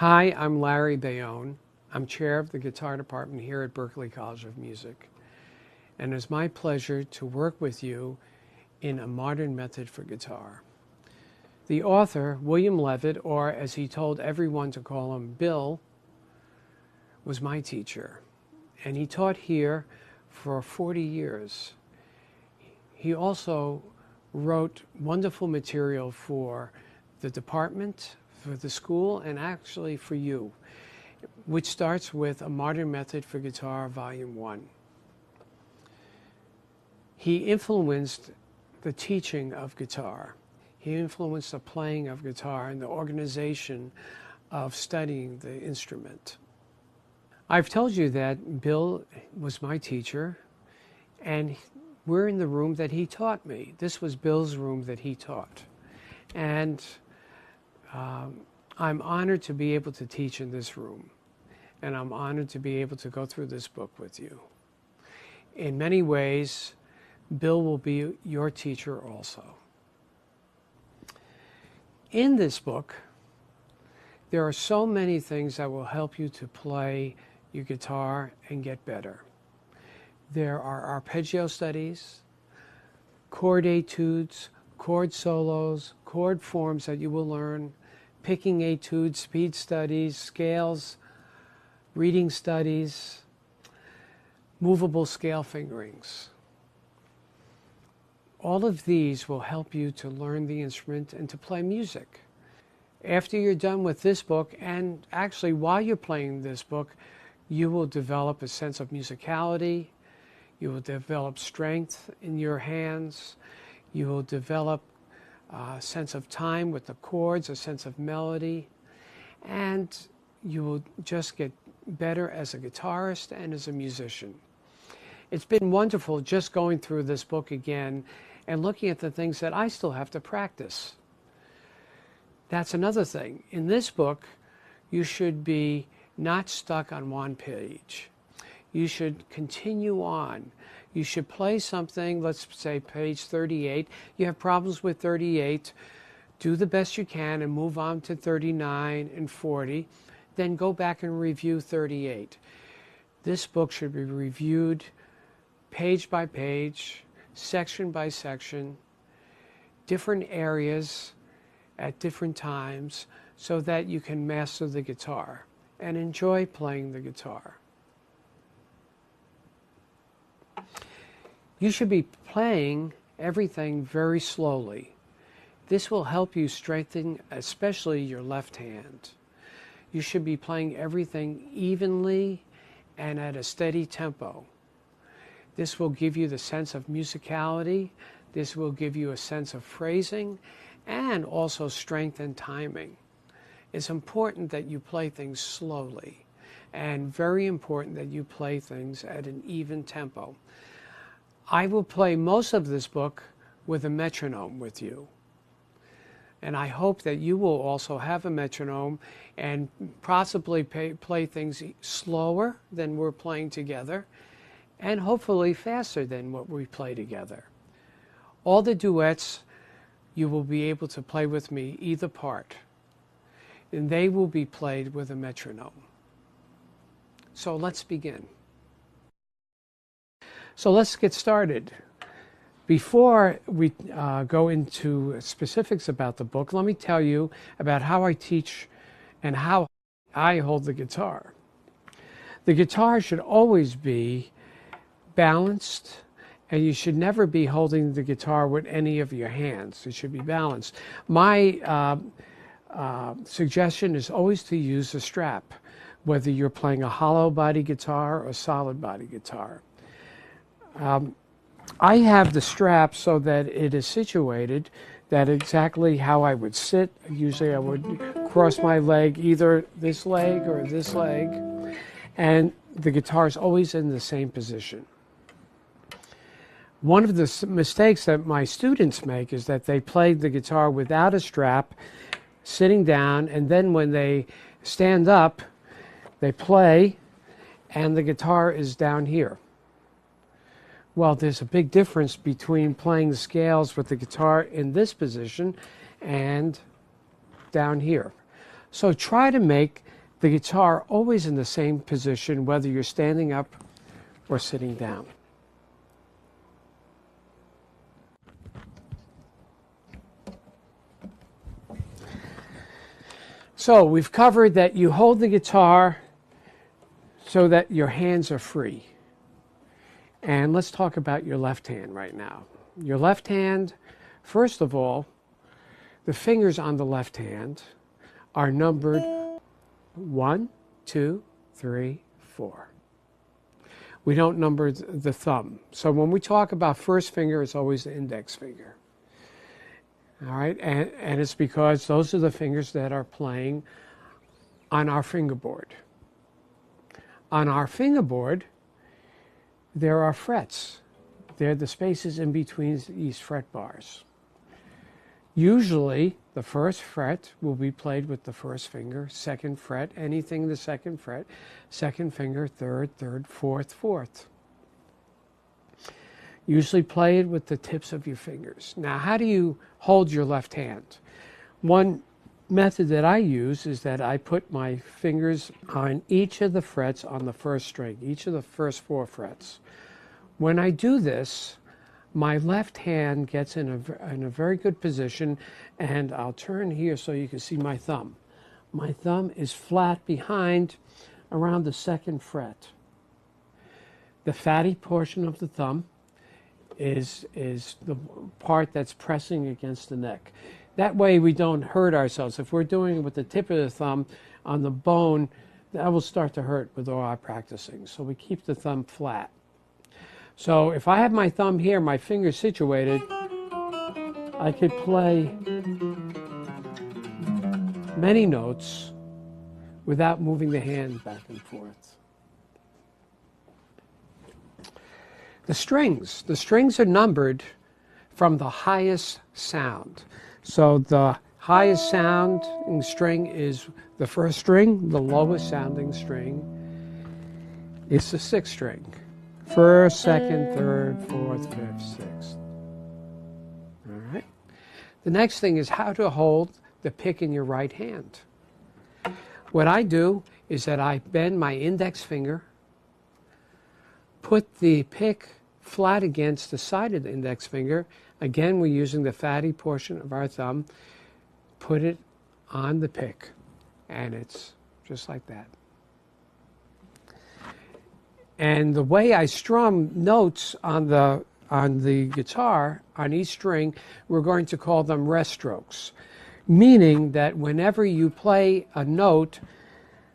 Hi, I'm Larry Bayonne. I'm chair of the guitar department here at Berklee College of Music. And it's my pleasure to work with you in a modern method for guitar. The author, William Levitt, or as he told everyone to call him, Bill, was my teacher. And he taught here for 40 years. He also wrote wonderful material for the department, for the school, and actually for you, which starts with A Modern Method for Guitar, Volume 1. He influenced the teaching of guitar. He influenced the playing of guitar and the organization of studying the instrument. I've told you that Bill was my teacher, and we're in the room that he taught me. This was Bill's room that he taught. And I'm honored to be able to teach in this room, and I'm honored to be able to go through this book with you. In many ways, Bill will be your teacher also. In this book, there are so many things that will help you to play your guitar and get better. There are arpeggio studies, chord etudes, chord solos, chord forms that you will learn, picking etudes, speed studies, scales, reading studies, movable scale fingerings. All of these will help you to learn the instrument and to play music. After you're done with this book, and actually while you're playing this book, you will develop a sense of musicality, you will develop strength in your hands, you will develop a sense of time with the chords, a sense of melody, and you will just get better as a guitarist and as a musician. It's been wonderful just going through this book again and looking at the things that I still have to practice. That's another thing. In this book, you should be not stuck on one page. You should continue on. You should play something, let's say page 38. You have problems with 38. Do the best you can and move on to 39 and 40. Then go back and review 38. This book should be reviewed page by page, section by section, different areas at different times, so that you can master the guitar and enjoy playing the guitar. You should be playing everything very slowly. This will help you strengthen especially your left hand. You should be playing everything evenly and at a steady tempo. This will give you the sense of musicality. This will give you a sense of phrasing and also strength and timing. It's important that you play things slowly, and very important that you play things at an even tempo. I will play most of this book with a metronome with you. And I hope that you will also have a metronome and possibly play things slower than we're playing together, and hopefully faster than what we play together. All the duets you will be able to play with me either part, and they will be played with a metronome. So let's begin. So let's get started. Before we go into specifics about the book, let me tell you about how I teach and how I hold the guitar. The guitar should always be balanced, and you should never be holding the guitar with any of your hands. It should be balanced. My suggestion is always to use a strap, whether you're playing a hollow body guitar or solid body guitar. I have the strap so that it is situated that exactly how I would sit. Usually I would cross my leg, either this leg or this leg, and the guitar is always in the same position. One of the mistakes that my students make is that they play the guitar without a strap, sitting down, and then when they stand up, they play, and the guitar is down here. Well, there's a big difference between playing the scales with the guitar in this position and down here. So try to make the guitar always in the same position, whether you're standing up or sitting down. So we've covered that you hold the guitar so that your hands are free. And let's talk about your left hand right now. Your left hand, first of all, the fingers on the left hand are numbered 1, 2, 3, 4. We don't number the thumb. So when we talk about first finger, it's always the index finger. All right, and it's because those are the fingers that are playing on our fingerboard. On our fingerboard, there are frets. They're the spaces in between these fret bars. Usually, the first fret will be played with the first finger, second fret, anything the second fret, second finger, third, fourth. Usually play it with the tips of your fingers. Now, how do you hold your left hand? One method that I use is that I put my fingers on each of the frets on the first string, each of the first 4 frets. When I do this, my left hand gets in a very good position, and I'll turn here so you can see my thumb. My thumb is flat behind around the second fret. The fatty portion of the thumb is the part that's pressing against the neck. That way we don't hurt ourselves. If we're doing it with the tip of the thumb on the bone, that will start to hurt with all our practicing. So we keep the thumb flat. So if I have my thumb here, my finger situated, I could play many notes without moving the hand back and forth. The strings are numbered from the highest sound. So the highest sounding string is the first string, the lowest sounding string is the 6th string. First, second, third, fourth, fifth, sixth. All right. The next thing is how to hold the pick in your right hand. What I do is that I bend my index finger, put the pick flat against the side of the index finger. Again, we're using the fatty portion of our thumb. Put it on the pick, and it's just like that. And the way I strum notes on the guitar, on each string, we're going to call them rest strokes, meaning that whenever you play a note,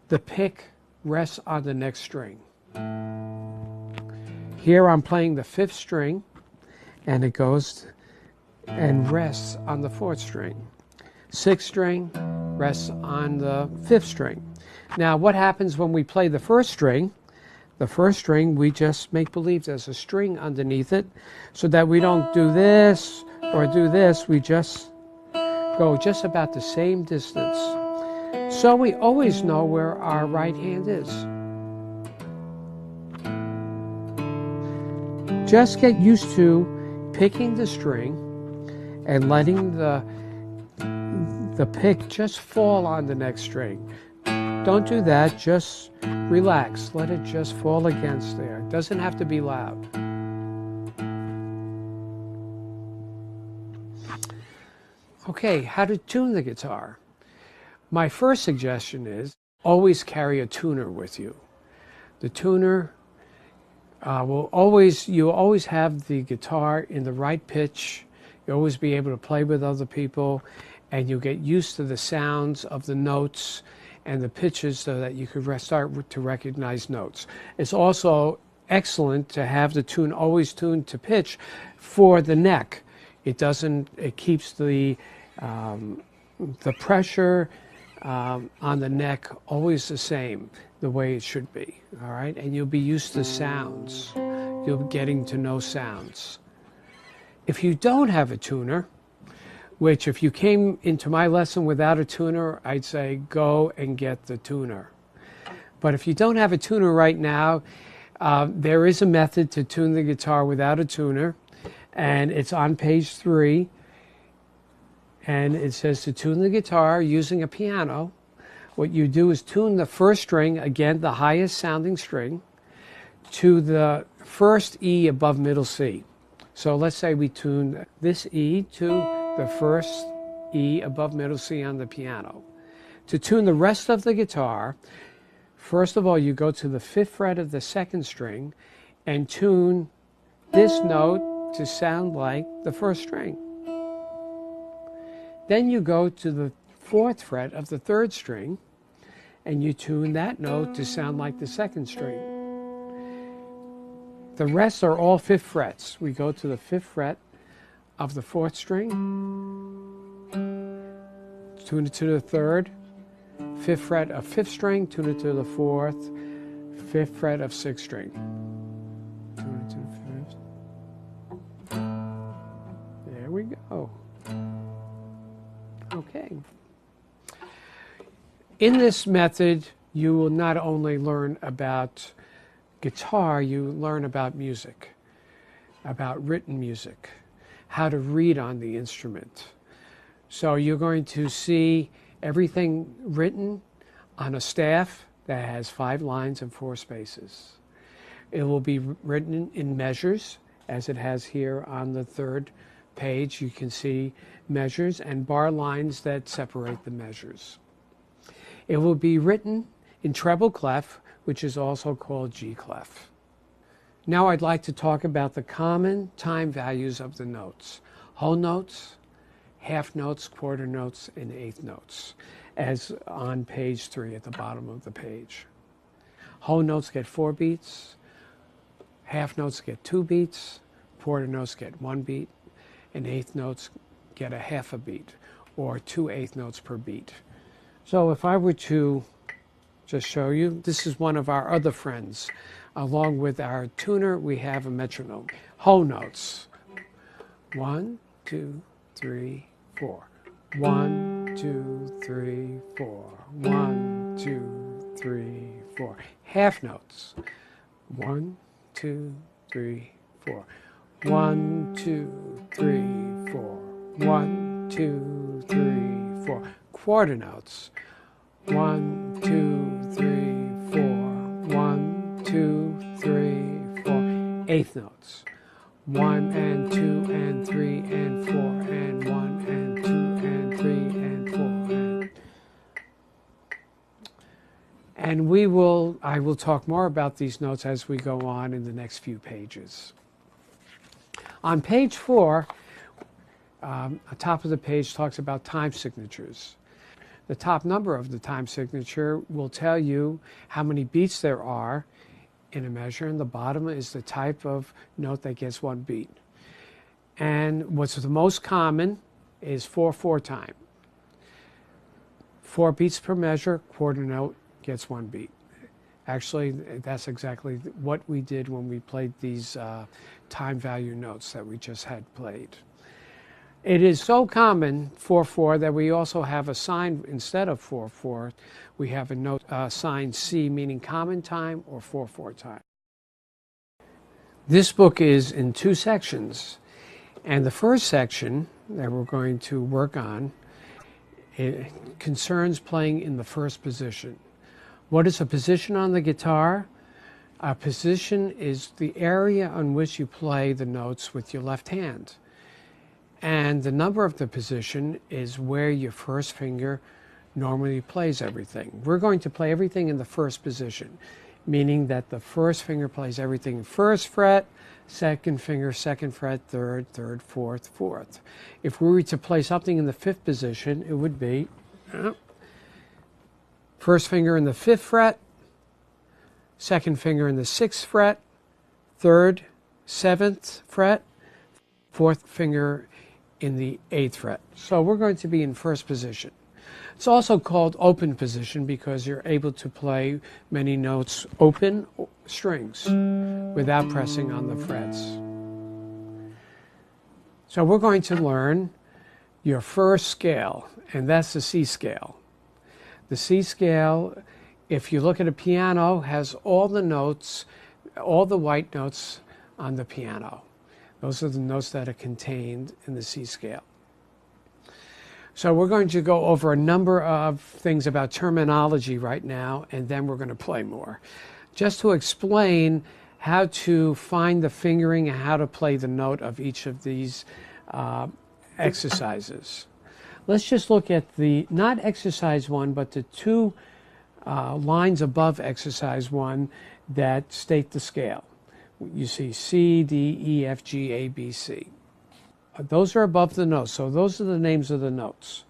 the pick rests on the next string. Here I'm playing the 5th string, and it goes and rests on the 4th string. 6th string rests on the 5th string. Now, what happens when we play the 1st string? The 1st string, we just make believe there's a string underneath it, so that we don't do this or do this. We just go just about the same distance. So we always know where our right hand is. Just get used to picking the string and letting the pick just fall on the next string. Don't do that, just relax. Let it just fall against there. It doesn't have to be loud. Okay, how to tune the guitar. My first suggestion is always carry a tuner with you. The tuner you'll always have the guitar in the right pitch. You'll always be able to play with other people, and you'll get used to the sounds of the notes and the pitches so that you could start to recognize notes. It's also excellent to have the tune always tuned to pitch for the neck. It keeps the pressure on the neck always the same, the way it should be, all right? And you'll be used to sounds. You'll be getting to know sounds. If you don't have a tuner, which if you came into my lesson without a tuner, I'd say go and get the tuner. But if you don't have a tuner right now, there is a method to tune the guitar without a tuner, and it's on page 3. And it says to tune the guitar using a piano what you do is tune the first string, again, the highest sounding string, to the first E above middle C. So let's say we tune this E to the first E above middle C on the piano. To tune the rest of the guitar, first of all, you go to the 5th fret of the 2nd string and tune this note to sound like the 1st string. Then you go to the 4th fret of the 3rd string and you tune that note to sound like the 2nd string. The rest are all 5th frets. We go to the 5th fret of the 4th string, tune it to the 3rd, 5th fret of 5th string, tune it to the 4th, 5th fret of 6th string. Tune it to the 5th. There we go. Okay. In this method, you will not only learn about guitar, you learn about music, about written music, how to read on the instrument. So you're going to see everything written on a staff that has 5 lines and 4 spaces. It will be written in measures, as it has here on the 3rd page. You can see measures and bar lines that separate the measures. It will be written in treble clef, which is also called G clef. Now I'd like to talk about the common time values of the notes. Whole notes, half notes, quarter notes, and eighth notes, as on page 3 at the bottom of the page. Whole notes get 4 beats, half notes get 2 beats, quarter notes get 1 beat, and eighth notes get a half a beat, or 2 eighth notes per beat. So if I were to just show you, this is one of our other friends. Along with our tuner, we have a metronome. Whole notes. 1, 2, 3, 4. 1, 2, 3, 4. 1, 2, 3, 4. Half notes. 1, 2, 3, 4. 1, 2, 3, 4. 1, 2, 3, 4. Quarter notes. 1, 2, 3, 4. 1, 2, 3, 4. Eighth notes. 1 and 2 and 3 and 4 and 1 and 2 and 3 and 4. And I will talk more about these notes as we go on in the next few pages. On page 4, the top of the page talks about time signatures. The top number of the time signature will tell you how many beats there are in a measure, and the bottom is the type of note that gets 1 beat. And what's the most common is 4/4 time. 4 beats per measure, quarter note gets 1 beat. Actually, that's exactly what we did when we played these time value notes that we just had played. It is so common, 4/4, that we also have a sign instead of 4/4. We have a note sign C, meaning common time or 4/4 time. This book is in 2 sections, and the first section that we're going to work on, it concerns playing in the first position. What is a position on the guitar? A position is the area on which you play the notes with your left hand. And the number of the position is where your first finger normally plays everything. We're going to play everything in the first position, meaning that the first finger plays everything first fret, second finger, second fret, third, fourth, fourth. If we were to play something in the 5th position, it would be first finger in the 5th fret, second finger in the 6th fret, third, 7th fret, fourth finger in the 8th fret. So we're going to be in first position. It's also called open position because you're able to play many notes open strings without pressing on the frets. So we're going to learn your first scale, and that's the C scale. The C scale, if you look at a piano, has all the notes, all the white notes on the piano. Those are the notes that are contained in the C scale. So we're going to go over a number of things about terminology right now, and then we're going to play more. Just to explain how to find the fingering and how to play the note of each of these exercises. Let's just look at not exercise 1, but the two lines above exercise 1 that state the scale. You see C, D, E, F, G, A, B, C. Those are above the notes, so those are the names of the notes.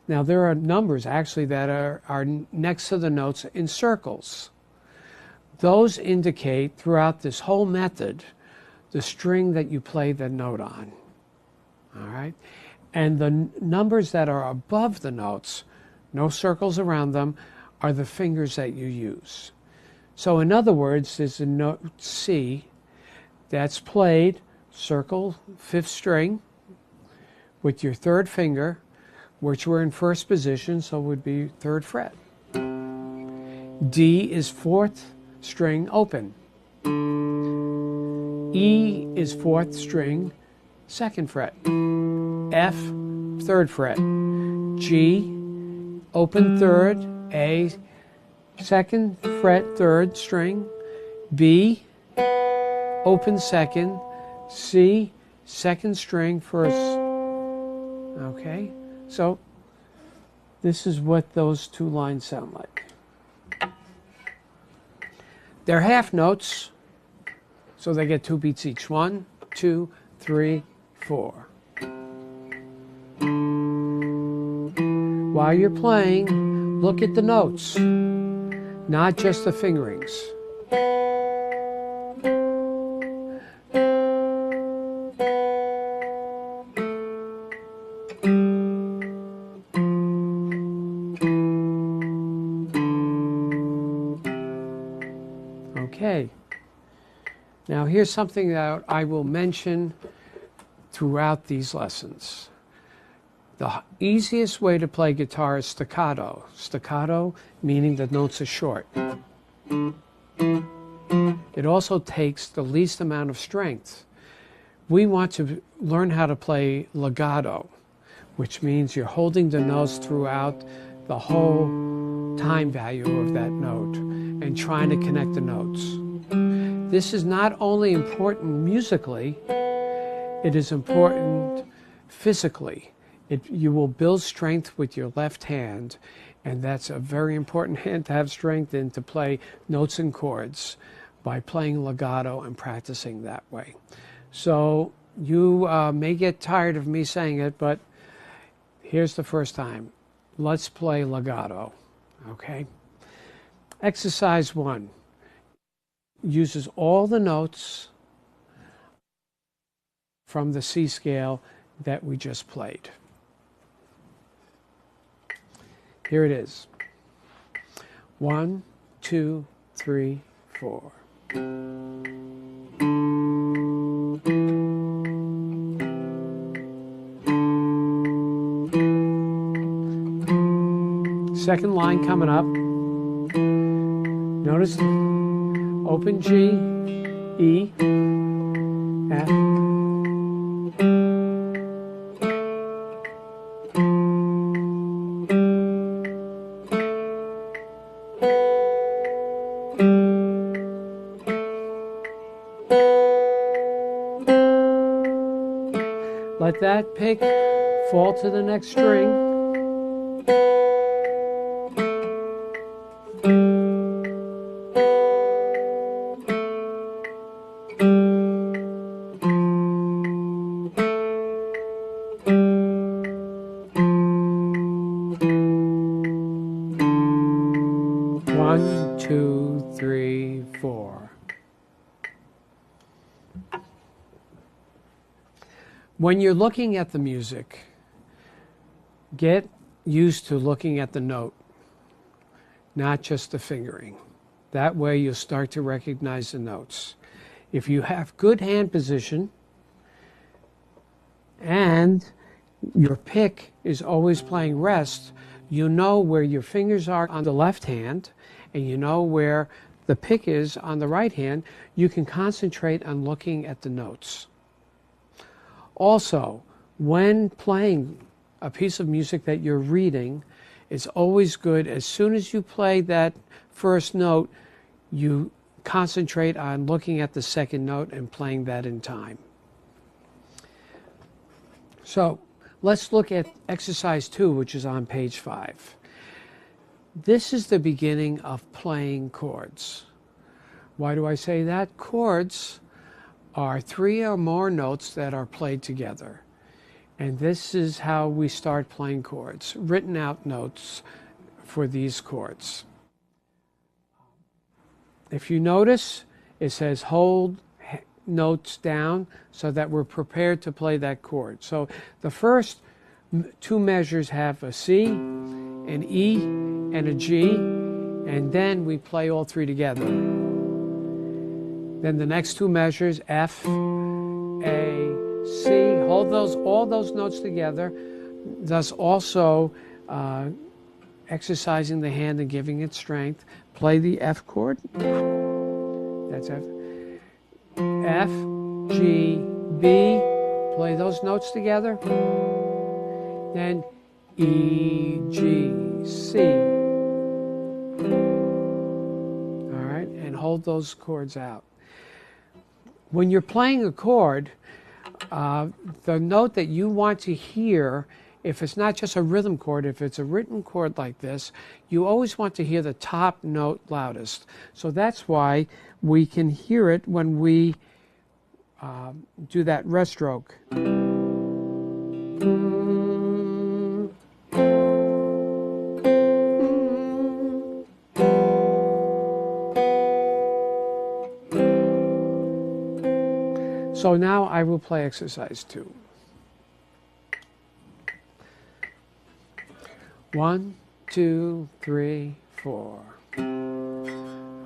Now there are numbers actually that are next to the notes in circles. Those indicate throughout this whole method the string that you play the note on. All right? And the numbers that are above the notes, no circles around them, are the fingers that you use. So in other words, there's a note C that's played, circle, 5th string, with your 3rd finger, which we're in 1st position, so it would be 3rd fret. D is 4th string, open. E is 4th string, 2nd fret. F, 3rd fret. G, open 3rd. A, 2nd fret, 3rd string. B, open 2nd. C, 2nd string, 1st. Okay, so this is what those two lines sound like. They're half notes, so they get 2 beats each. 1, 2, 3, 4. While you're playing, look at the notes, not just the fingerings. Okay, now here's something that I will mention throughout these lessons. The easiest way to play guitar is staccato. Staccato meaning the notes are short. It also takes the least amount of strength. We want to learn how to play legato, which means you're holding the notes throughout the whole time value of that note and trying to connect the notes. This is not only important musically, it is important physically. You will build strength with your left hand, and that's a very important hand to have strength in to play notes and chords by playing legato and practicing that way. So you may get tired of me saying it, but here's the first time. Let's play legato, okay? Exercise 1 uses all the notes from the C scale that we just played. Here it is. 1, 2, 3, 4. Second line coming up. Notice open G, E, F. Let that pick fall to the next string. One, two, three, four. When you're looking at the music, get used to looking at the note, not just the fingering. That way you'll start to recognize the notes. If you have good hand position and your pick is always playing rest, you know where your fingers are on the left hand and you know where the pick is on the right hand. You can concentrate on looking at the notes. Also, when playing a piece of music that you're reading, it's always good as soon as you play that first note, you concentrate on looking at the second note and playing that in time. So let's look at exercise 2, which is on page 5. This is the beginning of playing chords. Why do I say that? Chords are 3 or more notes that are played together. And this is how we start playing chords, written out notes for these chords. If you notice, it says hold notes down so that we're prepared to play that chord. So the first 2 measures have a C, an E, and a G, and then we play all 3 together. Then the next 2 measures, F, A, C, hold all those notes together, thus also exercising the hand and giving it strength. Play the F chord. That's F. F, G, B. Play those notes together. Then E, G, C. All right, and hold those chords out. When you're playing a chord, the note that you want to hear, if it's not just a rhythm chord, if it's a written chord like this, you always want to hear the top note loudest. So that's why we can hear it when we do that rest stroke. So now I will play exercise 2. 1, 2, 3, 4.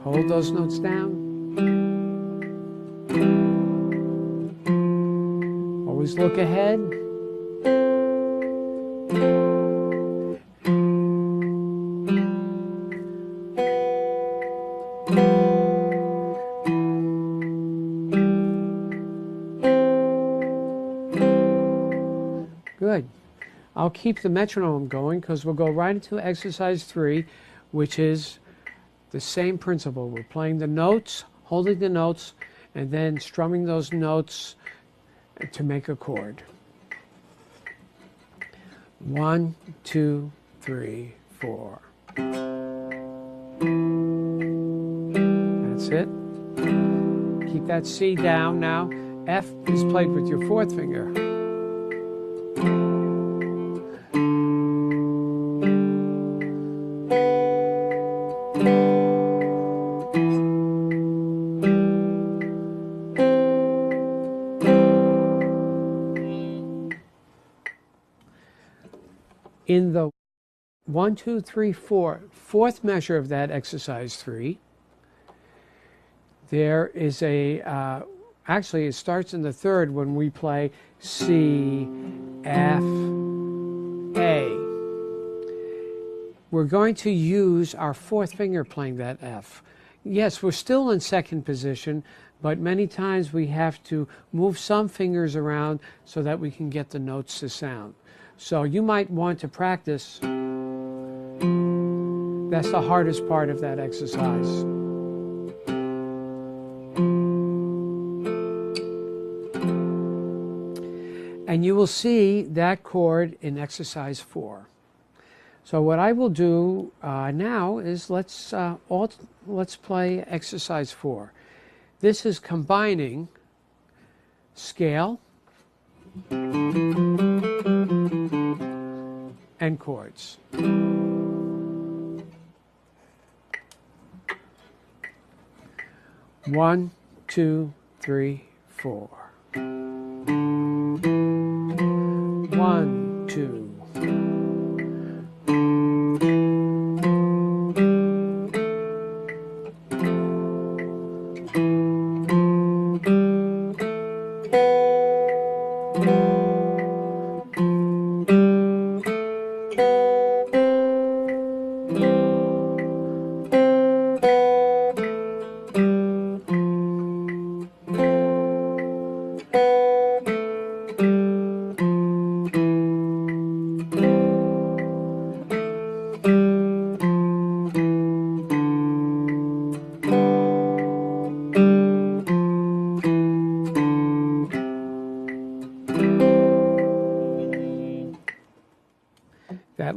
Hold those notes down. Always look ahead. Good. I'll keep the metronome going because we'll go right into exercise 3, which is the same principle. We're playing the notes, holding the notes, and then strumming those notes to make a chord. 1, 2, 3, 4. That's it. Keep that C down now. F is played with your 4th finger. In the 1, 2, 3, 4, 4th measure of that exercise 3, there is a, actually it starts in the 3rd when we play C, F, A. We're going to use our 4th finger playing that F. Yes, we're still in 2nd position, but many times we have to move some fingers around so that we can get the notes to sound. So you might want to practice. That's the hardest part of that exercise. And you will see that chord in exercise 4. So what I will do now is let's play exercise 4. This is combining scale and chords. 1, 2, 3, 4. 1, 2.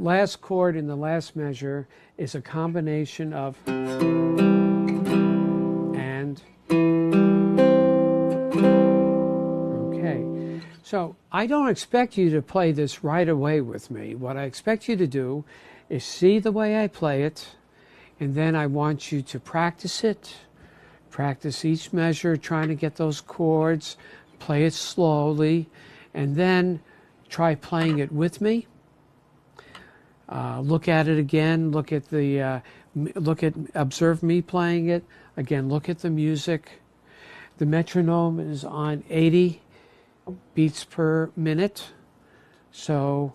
last chord in the last measure is a combination of and. Okay, so I don't expect you to play this right away with me. What I expect you to do is see the way I play it, and then I want you to practice it. Practice each measure, trying to get those chords, play it slowly, and then try playing it with me. Look at it again, observe me playing it. Again, look at the music. The metronome is on 80 beats per minute. So,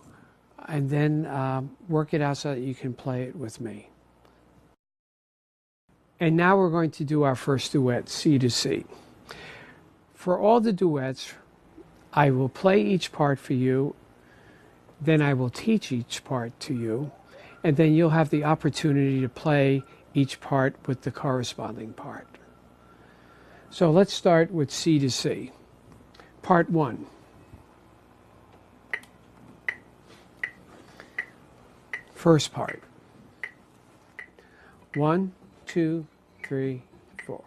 and then work it out so that you can play it with me. And now we're going to do our first duet, C to C. For all the duets, I will play each part for you, then I will teach each part to you, and then you'll have the opportunity to play each part with the corresponding part. So let's start with C to C. Part 1. First part. 1, 2, 3, 4.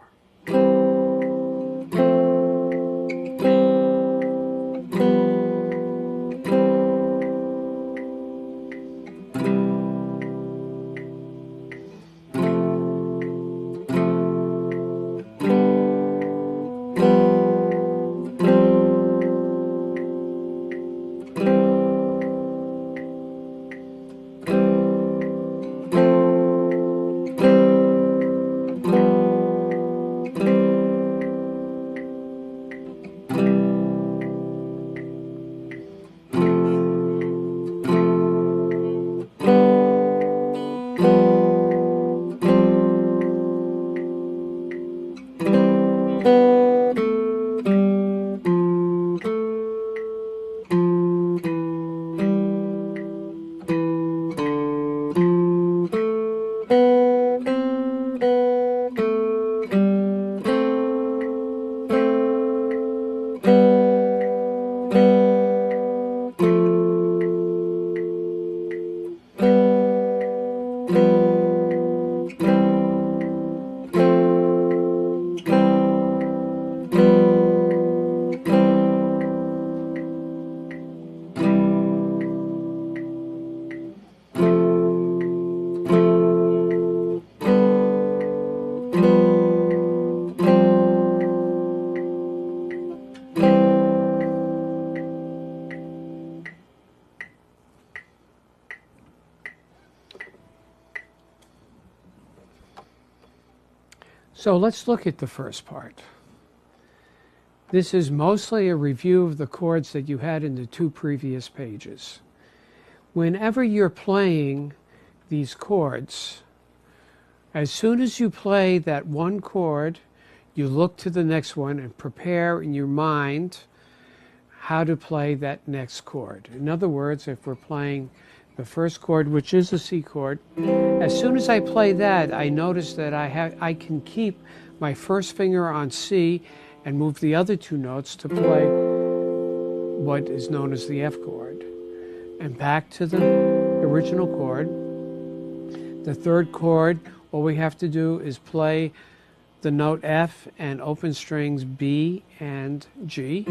So let's look at the first part. This is mostly a review of the chords that you had in the 2 previous pages. Whenever you're playing these chords, as soon as you play that one chord, you look to the next one and prepare in your mind how to play that next chord. In other words, if we're playing the first chord, which is a C chord, as soon as I play that, I notice that I can keep my first finger on C and move the other 2 notes to play what is known as the F chord. And back to the original chord. The third chord, all we have to do is play the note F and open strings B and G,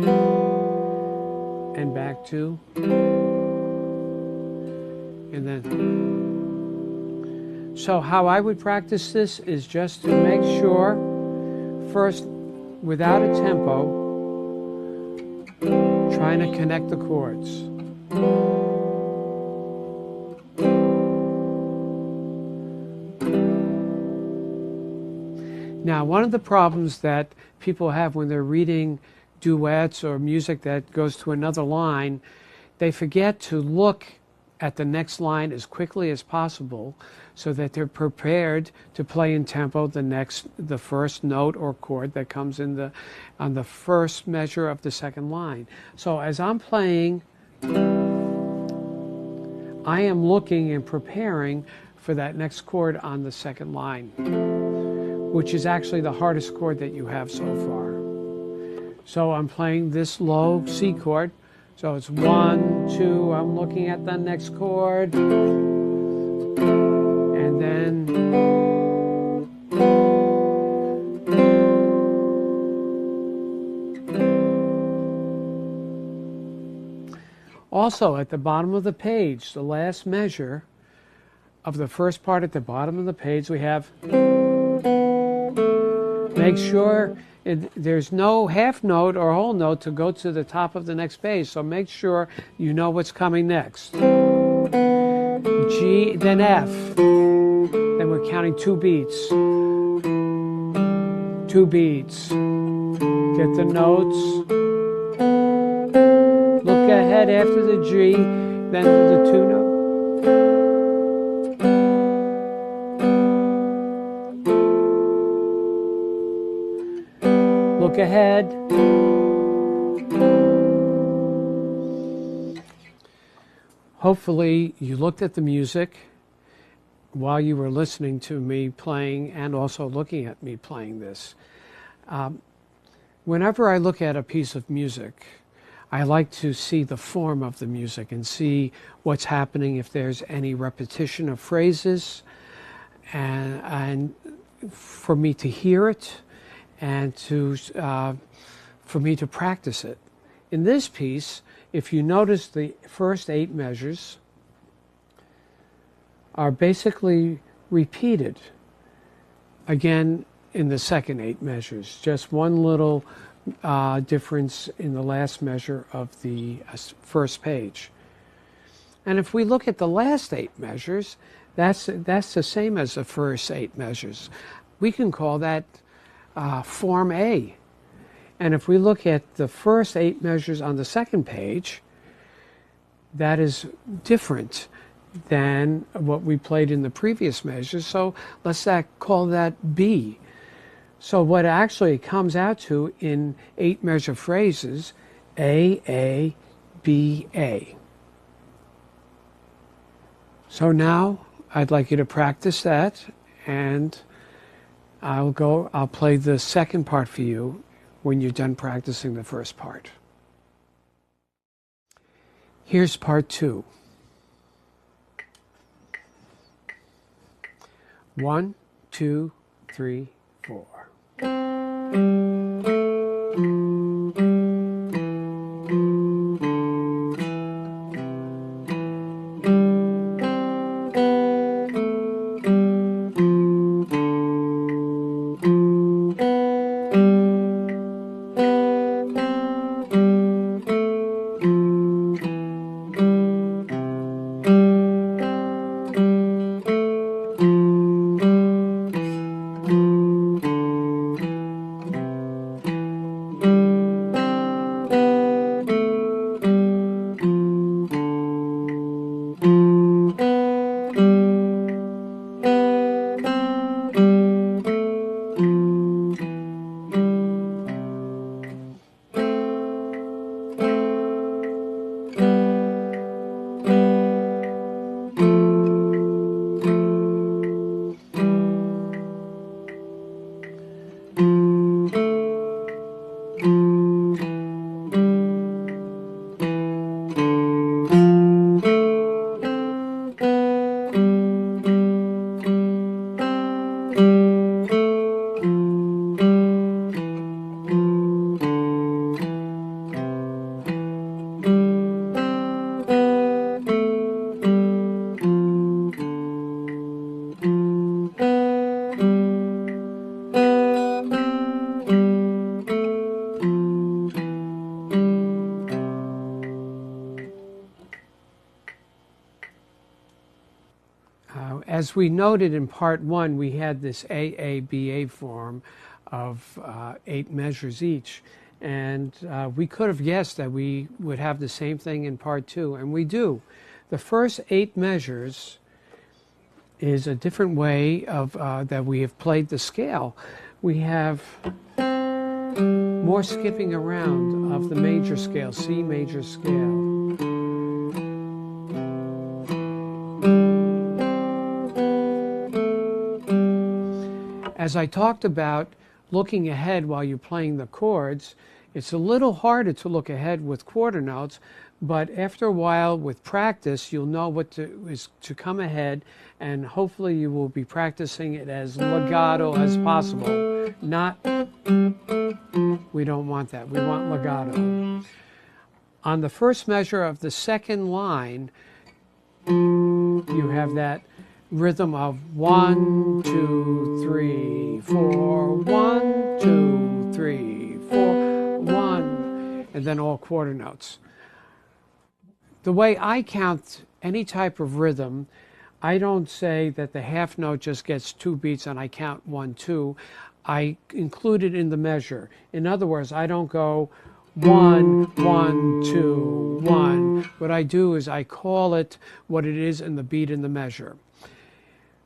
and back to, and then. So how I would practice this is just to make sure, first, without a tempo, trying to connect the chords. Now, one of the problems that people have when they're reading duets or music that goes to another line, they forget to look at the next line as quickly as possible so that they're prepared to play in tempo the first note or chord that comes on the first measure of the second line. So as I'm playing, I am looking and preparing for that next chord on the second line, which is actually the hardest chord that you have so far. So I'm playing this low C chord, so it's 1, 2, I'm looking at the next chord, and then also at the bottom of the page, the last measure of the first part at the bottom of the page, we have, make sure there's no half note or whole note to go to the top of the next page, so make sure you know what's coming next. G, then F, then we're counting 2 beats. 2 beats. Get the notes. Look ahead after the G, then the 2 notes. Look ahead. Hopefully you looked at the music while you were listening to me playing and also looking at me playing this. Whenever I look at a piece of music, I like to see the form of the music and see what's happening, if there's any repetition of phrases, and for me to hear it and for me to practice it. In this piece, if you notice, the first 8 measures are basically repeated again in the second 8 measures. Just one little difference in the last measure of the first page. And if we look at the last 8 measures, that's the same as the first 8 measures. We can call that Form A. And if we look at the first 8 measures on the second page, that is different than what we played in the previous measures. So let's call that B. So what actually comes out to in 8 measure phrases, A, B, A. So now I'd like you to practice that, and I'll play the second part for you when you're done practicing the first part. Here's part 2. 1, 2, 3, 4. As we noted in part 1, we had this AABA form of 8 measures each. And we could have guessed that we would have the same thing in part 2, and we do. The first 8 measures is a different way of that we have played the scale. We have more skipping around of the major scale, C major scale. As I talked about looking ahead while you're playing the chords, It's a little harder to look ahead with quarter notes, but after a while with practice, you'll know what is to come ahead, and hopefully you will be practicing it as legato as possible. Not, we don't want that. We want legato. On the first measure of the second line, you have that rhythm of 1, 2, 3, 4, 1, 2, 3, 4, 1, and then all quarter notes. The way I count any type of rhythm, I don't say that the half note just gets 2 beats and I count 1, 2. I include it in the measure. In other words, I don't go 1, 1, 2, 1. What I do is I call it what it is in the beat in the measure.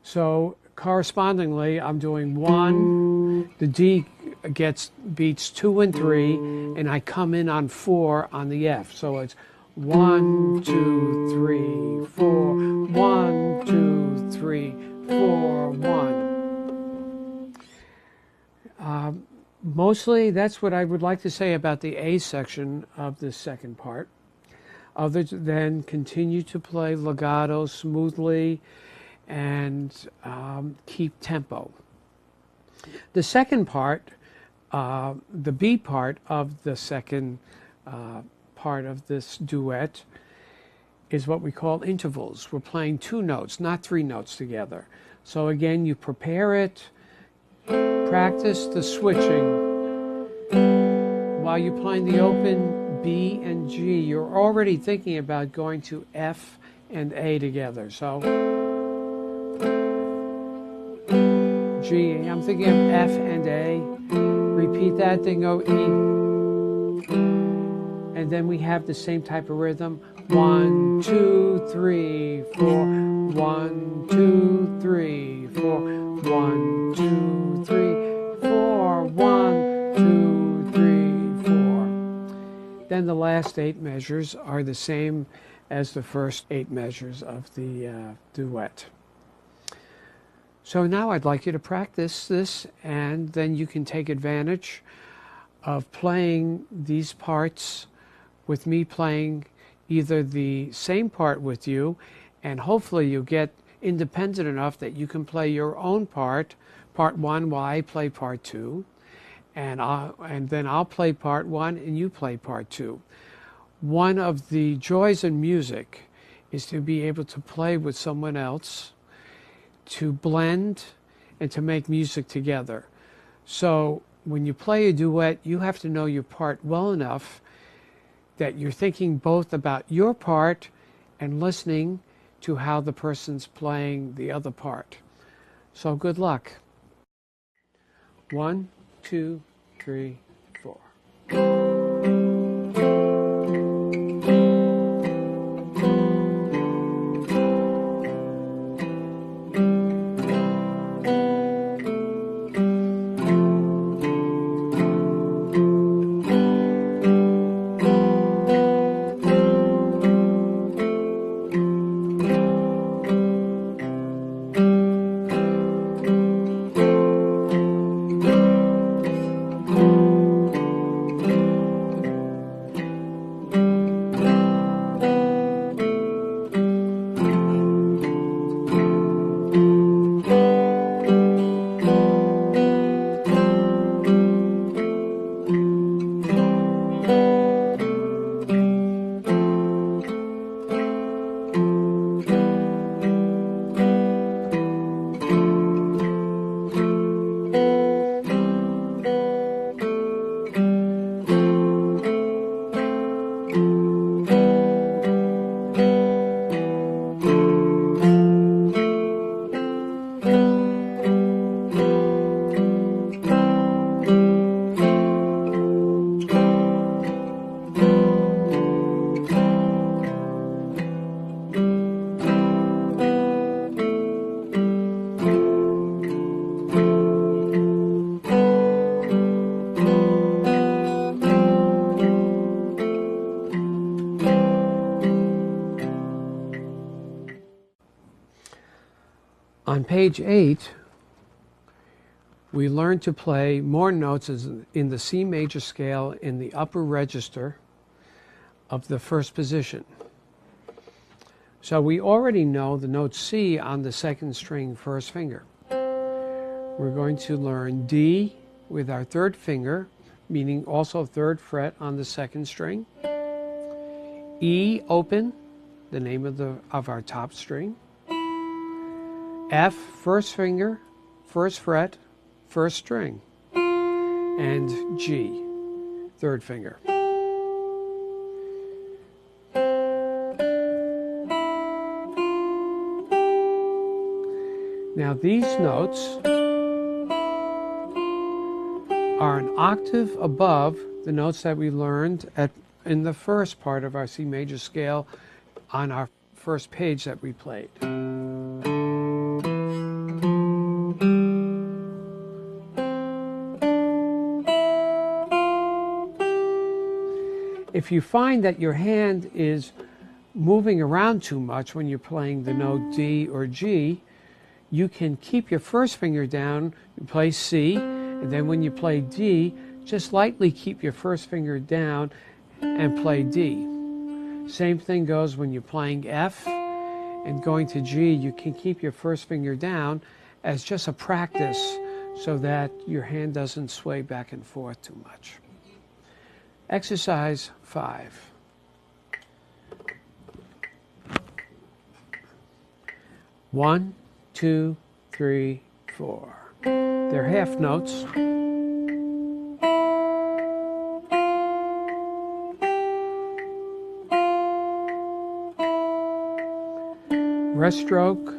So correspondingly, I'm doing 1, the D gets beats 2 and 3, and I come in on 4 on the F. So it's 1, 2, 3, 4, 1, 2, 3, 4, 1. Mostly, that's what I would like to say about the A section of the second part. Other than continue to play legato smoothly and keep tempo. The second part, the B part of the second part of this duet, is what we call intervals. We're playing 2 notes, not 3 notes together. So again, you prepare it, practice the switching. While you're playing the open B and G, you're already thinking about going to F and A together. So G, I'm thinking of F and A. Repeat that, then go E. And then we have the same type of rhythm. 1, 2, 3, 4. 1, 2, 3, 4. 1, 2, 3, 4. 1, 2, 3, 4. Then the last 8 measures are the same as the first 8 measures of the duet. So now I'd like you to practice this, and then you can take advantage of playing these parts with me playing either the same part with you, and hopefully you get independent enough that you can play your own part 1 while I play part 2, and then I'll play part 1 and you play part 2. One of the joys in music is to be able to play with someone else, to blend and to make music together. So when you play a duet, you have to know your part well enough that you're thinking both about your part and listening to how the person's playing the other part. So good luck. 1, 2, 3, 4. On page 8, we learn to play more notes in the C major scale in the upper register of the first position. So we already know the note C on the second string first finger. We're going to learn D with our third finger, meaning also third fret on the second string. E open, the name of our top string. F first finger, first fret, first string. And G, third finger. Now these notes are an octave above the notes that we learned in the first part of our C major scale on our first page that we played. If you find that your hand is moving around too much when you're playing the note D or G, you can keep your first finger down, you play C, and then when you play D, just lightly keep your first finger down and play D. Same thing goes when you're playing F and going to G, you can keep your first finger down as just a practice so that your hand doesn't sway back and forth too much. Exercise 5. One, 2, 3, 4. They're half notes. Rest stroke.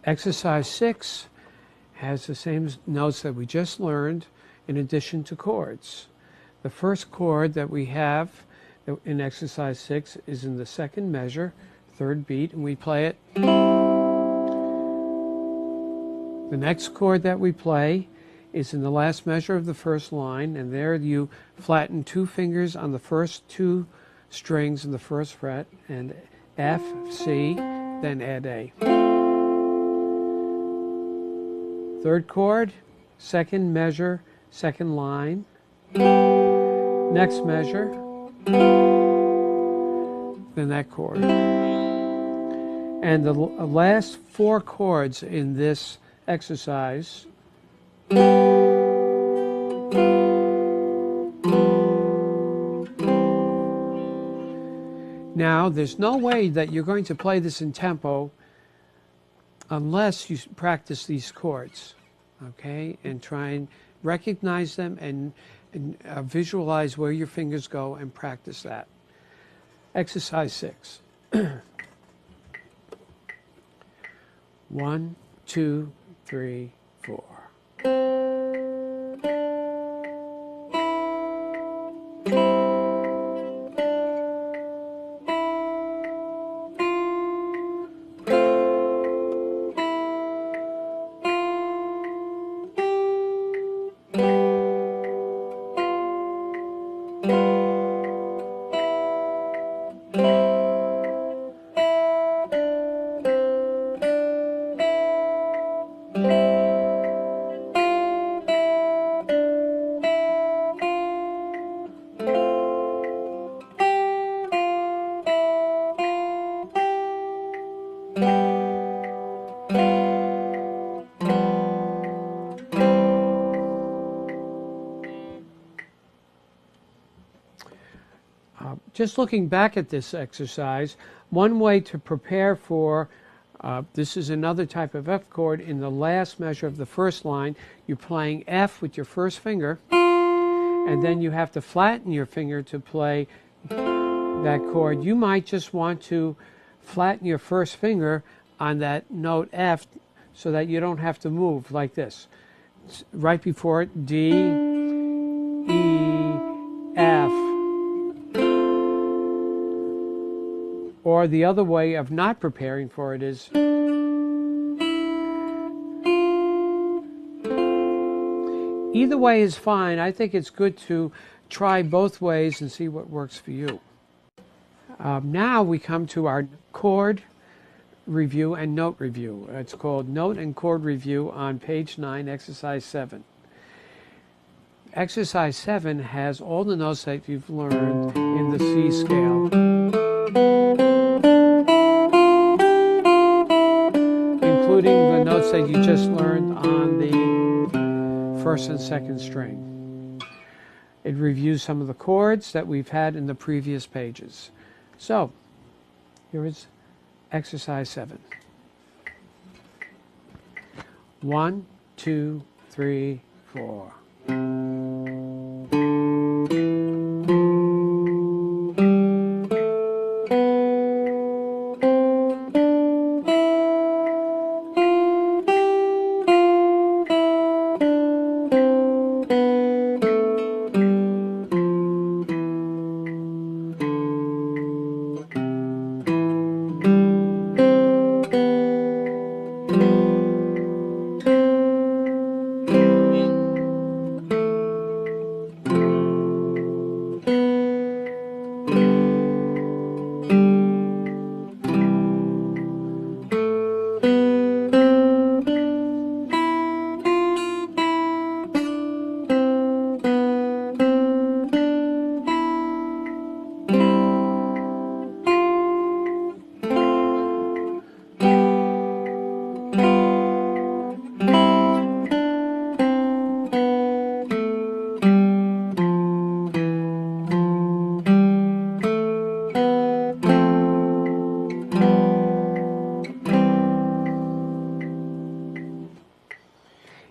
Exercise 6 has the same notes that we just learned in addition to chords. The first chord that we have in exercise 6 is in the second measure, third beat, and we play it. The next chord that we play is in the last measure of the first line, and there you flatten 2 fingers on the first 2 strings in the first fret, and F, C, then add A. Third chord, second measure, second line. Next measure, then that chord. And the last 4 chords in this exercise now, there's no way that you're going to play this in tempo unless you practice these chords, okay? And try and recognize them and visualize where your fingers go and practice that. Exercise 6. 1, 2, 3, 4. Just looking back at this exercise, one way to prepare for This is another type of F chord. In the last measure of the first line, you're playing F with your first finger, and then you have to flatten your finger to play that chord. You might just want to flatten your first finger on that note F so that you don't have to move like this. Right before it, D, E, F. Or the other way of not preparing for it is either way is fine. I think it's good to try both ways and see what works for you. Now we come to our chord review and note review. It's called Note and Chord Review on page 9, exercise 7. Exercise 7 has all the notes that you've learned in the C scale, including the notes that you just learned on the first and second string. It reviews some of the chords that we've had in the previous pages. So, here is exercise 7. 1, 2, 3, 4.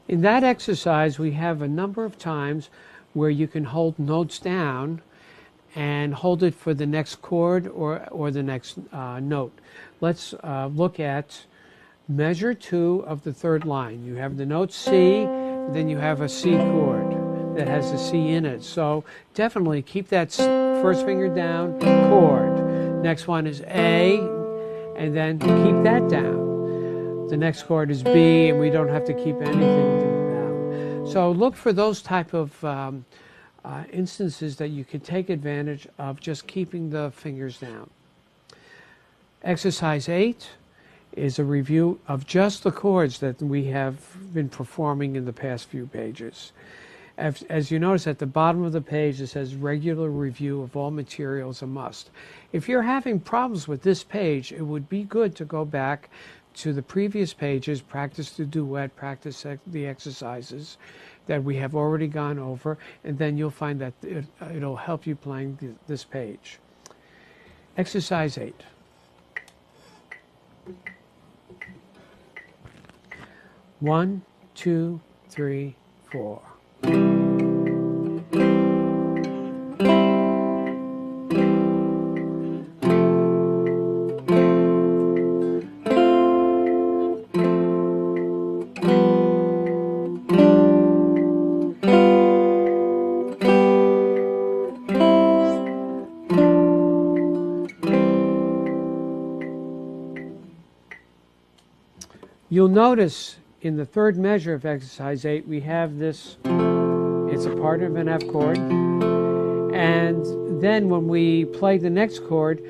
In that exercise, we have a number of times where you can hold notes down and hold it for the next chord or the next note. Let's look at measure 2 of the third line. You have the note C, then you have a C chord that has a C in it. So definitely keep that first finger down, chord. Next one is A, and then keep that down. The next chord is B, and we don't have to keep anything down. So look for those type of instances that you can take advantage of just keeping the fingers down. Exercise 8 is a review of just the chords that we have been performing in the past few pages. As you notice at the bottom of the page, it says regular review of all materials a must. If you're having problems with this page, it would be good to go back to the previous pages, practice the duet, practice the exercises that we have already gone over, and then you'll find that it'll help you playing this page. Exercise 8. One, two, three, four. You'll notice in the third measure of exercise 8, we have this, it's a part of an F chord. And then when we play the next chord,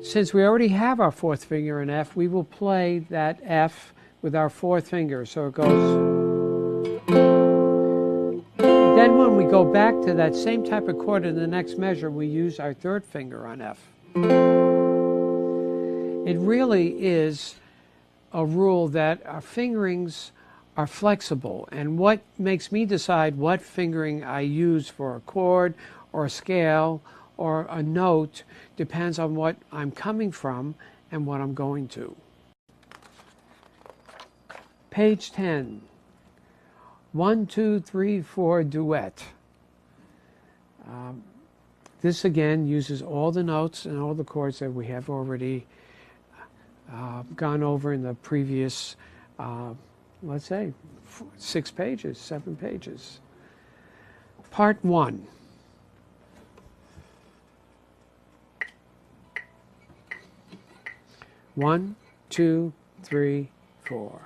since we already have our fourth finger in F, we will play that F with our fourth finger. So it goes. Then when we go back to that same type of chord in the next measure, we use our third finger on F. It really is a rule that our fingerings are flexible, and what makes me decide what fingering I use for a chord or a scale or a note depends on what I'm coming from and what I'm going to. Page 10. 1, 2, 3, 4 duet. This again uses all the notes and all the chords that we have already gone over in the previous, let's say, 6 pages, 7 pages. Part 1. One, two, three, four.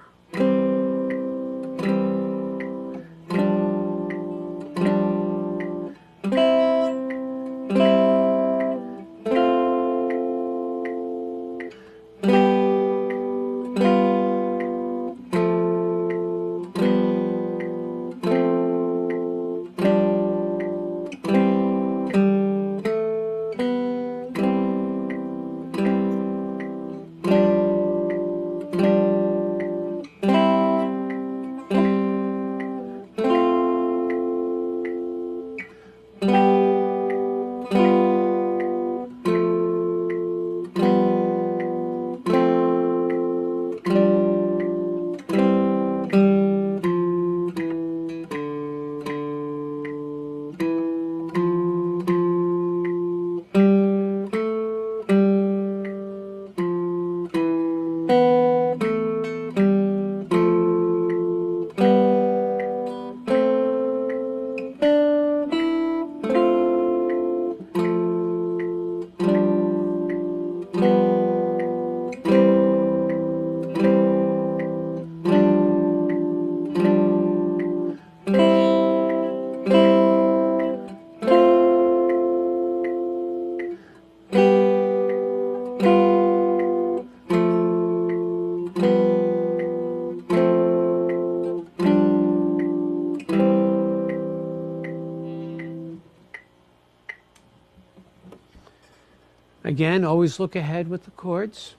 Again, always look ahead with the chords.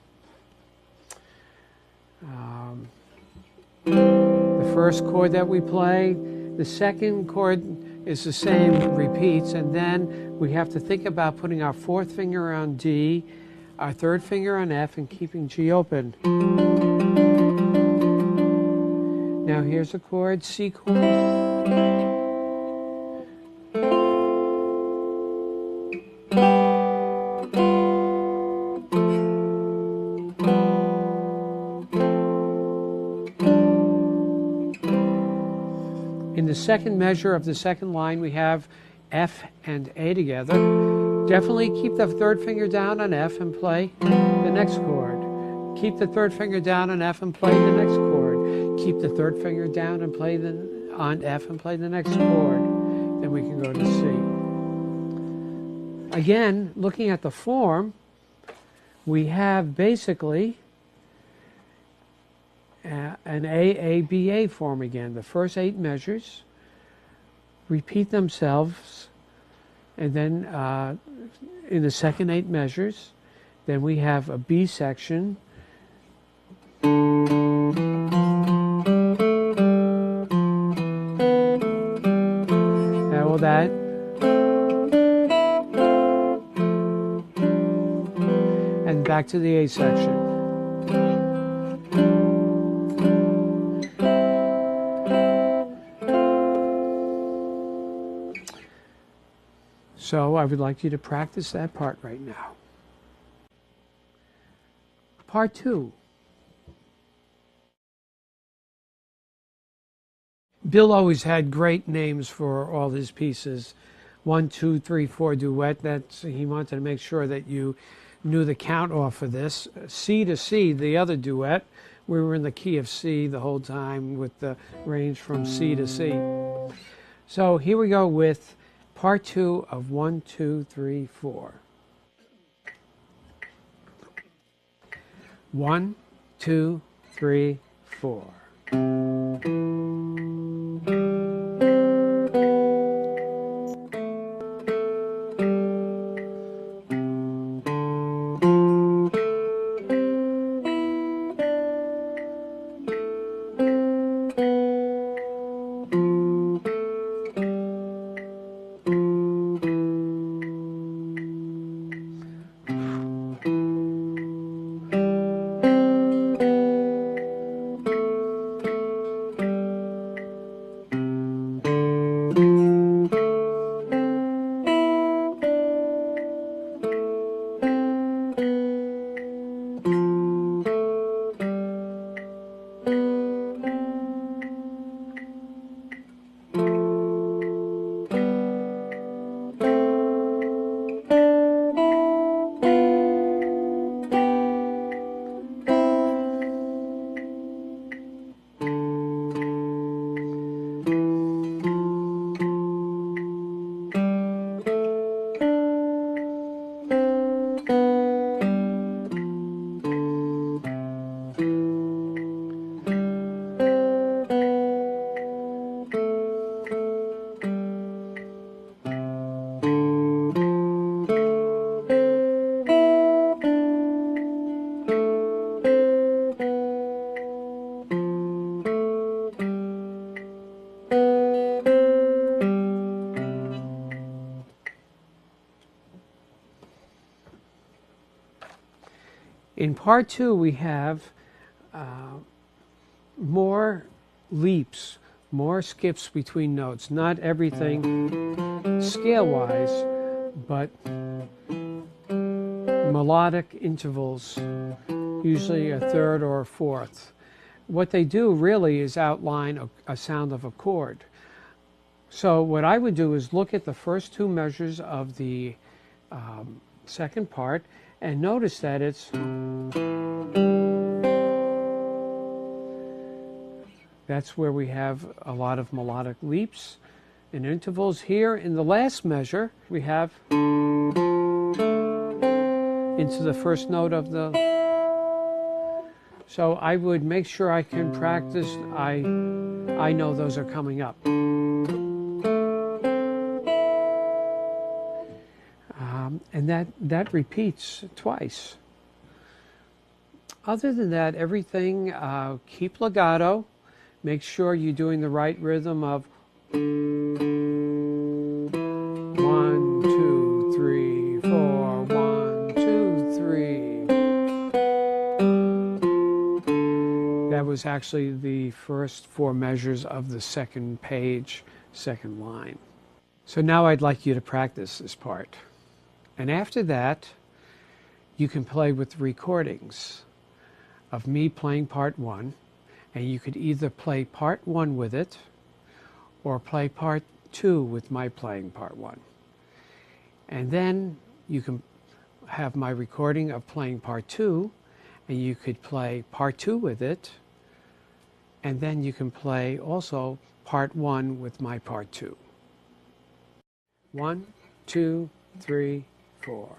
The first chord that we play, the second chord is the same, repeats, and then we have to think about putting our fourth finger on D, our third finger on F, and keeping G open. Now here's a chord, C chord. In the second measure of the second line, we have F and A together. Definitely keep the third finger down on F and play the next chord. Keep the third finger down on F and play the next chord. Keep the third finger down and play on F and play the next chord. Then we can go to C. Again, looking at the form, we have basically an AABA form again. The first 8 measures repeat themselves, and then in the second 8 measures, then we have a B section. Now all that. And back to the A section. So I would like you to practice that part right now. Part 2. Bill always had great names for all his pieces. 1, 2, 3, 4 duet. He wanted to make sure that you knew the count off of this. C to C, the other duet. We were in the key of C the whole time with the range from C to C. So here we go with Part 2 of 1, 2, 3, 4. 1, 2, 3, 4. In part 2, we have more leaps, more skips between notes. Not everything scale-wise, but melodic intervals, usually a third or a fourth. What they do really is outline a sound of a chord. So what I would do is look at the first 2 measures of the second part and notice that that's where we have a lot of melodic leaps and intervals. Here in the last measure, we have into the first note of the... So I would make sure I can practice. I know those are coming up. And that repeats twice. Other than that, everything, keep legato. Make sure you're doing the right rhythm of 1, 2, 3, 4, 1, 2, 3. That was actually the first 4 measures of the second page, second line. So now I'd like you to practice this part. And after that, you can play with recordings of me playing part 1. And you could either play part 1 with it or play part 2 with my playing part 1. And then you can have my recording of playing part 2, and you could play part 2 with it, and then you can play also part 1 with my part 2. 1, 2, 3, 4.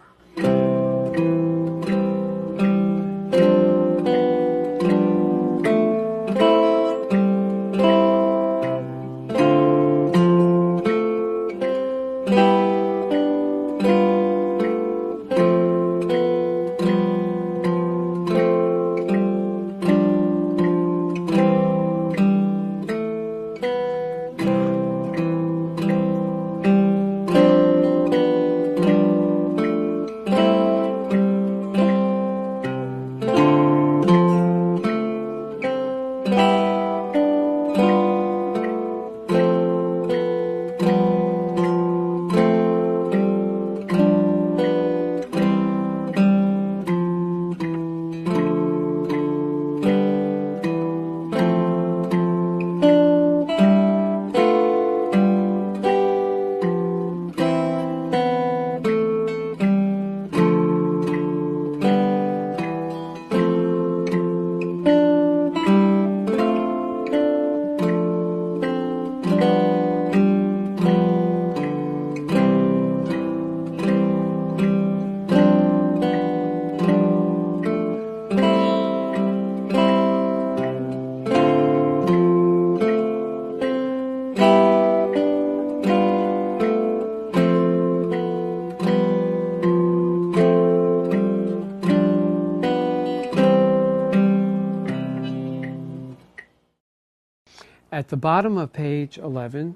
At the bottom of page 11,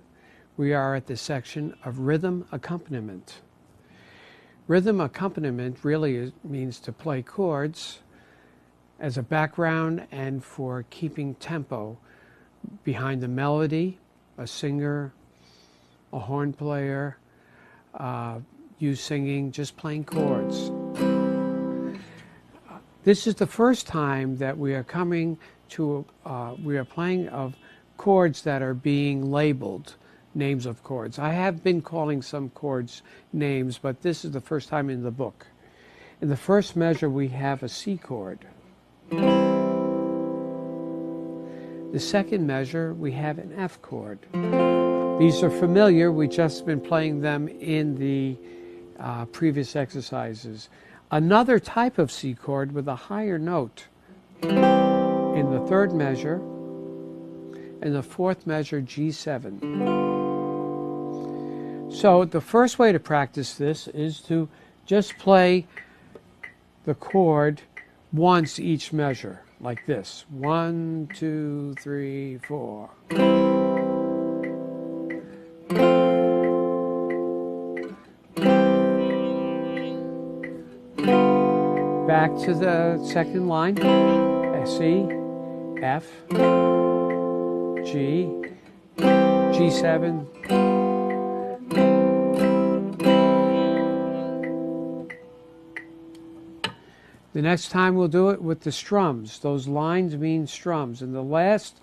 we are at the section of rhythm accompaniment. Rhythm accompaniment really means to play chords as a background and for keeping tempo behind the melody, a singer, a horn player, you singing, just playing chords. This is the first time that we are coming to, we are playing of chords that are being labeled, names of chords. I have been calling some chords names, but this is the first time in the book. In the first measure, we have a C chord. The second measure, we have an F chord. These are familiar. We've just been playing them in the previous exercises. Another type of C chord with a higher note in the third measure, and the fourth measure, G7. So the first way to practice this is to just play the chord once each measure, like this. 1, 2, 3, 4. back to the second line. C, F, G, G7. The next time we'll do it with the strums. Those lines mean strums. And the last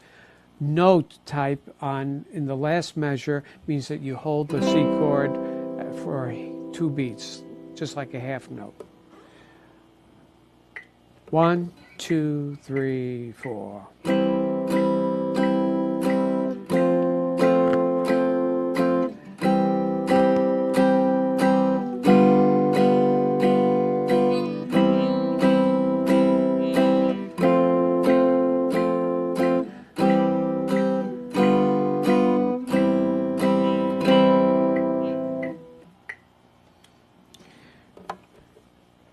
note type in the last measure means that you hold the C chord for 2 beats, just like a half note. 1, 2, 3, 4.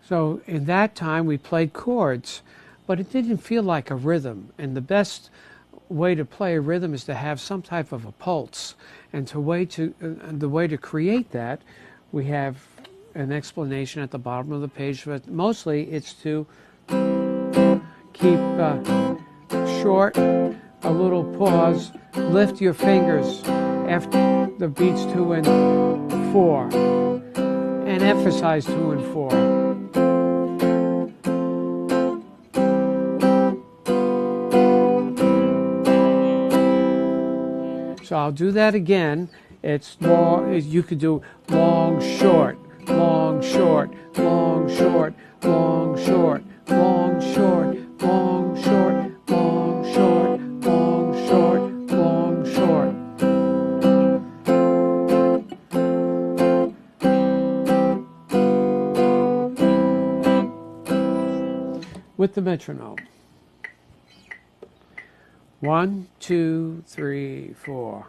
So in that time we played chords, but it didn't feel like a rhythm. And the best way to play a rhythm is to have some type of a pulse. And the way to create that, we have an explanation at the bottom of the page. But mostly it's to keep short, a little pause, lift your fingers after the beats 2 and 4, and emphasize 2 and 4. So I'll do that again. It's long. You could do long, short, long, short, long, short, long, short, long, short, long, short, long, short, long, short, long, short. With the metronome. 1, 2, 3, 4.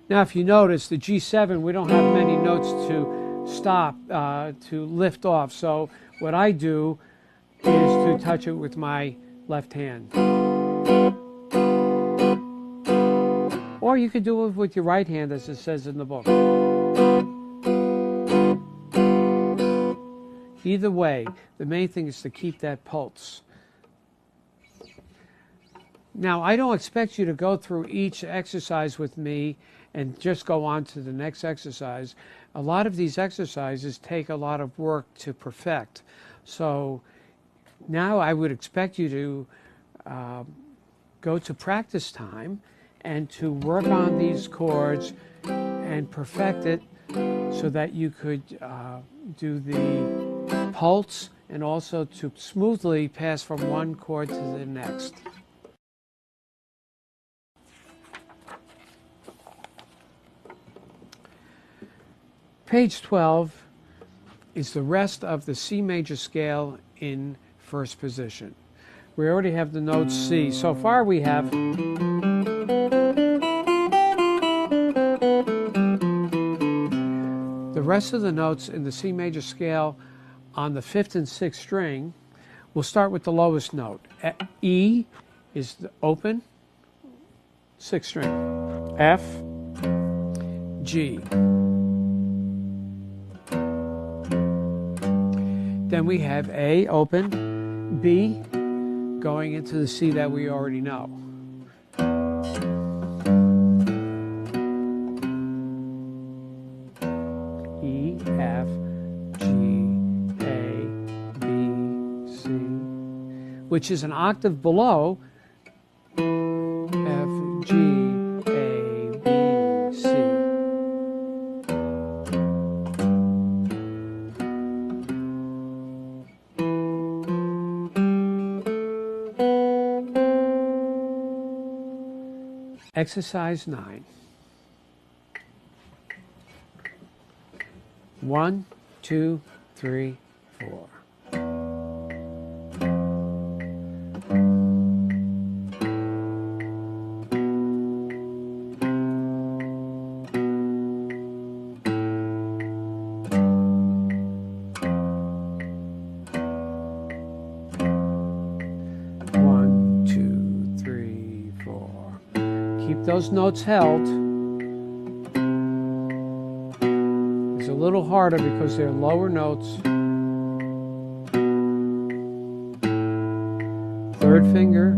Now, if you notice, the G7, we don't have many notes to stop, to lift off. So what I do is to touch it with my left hand. Or you could do it with your right hand, as it says in the book. Either way, the main thing is to keep that pulse. Now, I don't expect you to go through each exercise with me and just go on to the next exercise. A lot of these exercises take a lot of work to perfect. So now I would expect you to go to practice time and to work on these chords and perfect it so that you could do the pulse and also to smoothly pass from one chord to the next. Page 12 is the rest of the C major scale in first position. We already have the note C. So far we have the rest of the notes in the C major scale on the 5th and 6th string. We'll start with the lowest note. E is the open, 6th string. F, G. Then we have A, open, B, going into the C that we already know. E, F, G, A, B, C, which is an octave below F, G, A, B, C. Exercise 9. 1, 2, 3, 4. those notes held is a little harder because they're lower notes. Third finger.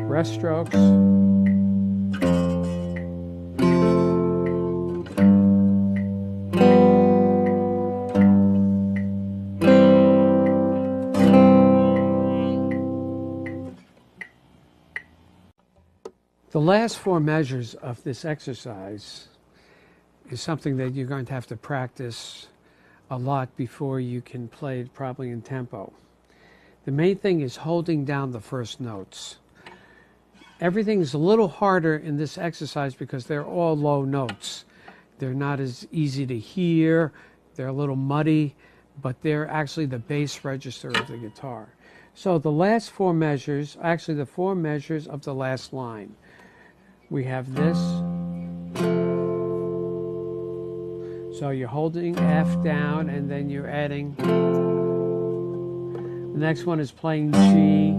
Rest strokes. The last 4 measures of this exercise is something that you're going to have to practice a lot before you can play it probably in tempo. The main thing is holding down the first notes. Everything's a little harder in this exercise because they're all low notes. They're not as easy to hear, they're a little muddy, but they're actually the bass register of the guitar. So the last 4 measures, actually the 4 measures of the last line. We have this. So you're holding F down and then you're adding. The next one is playing G.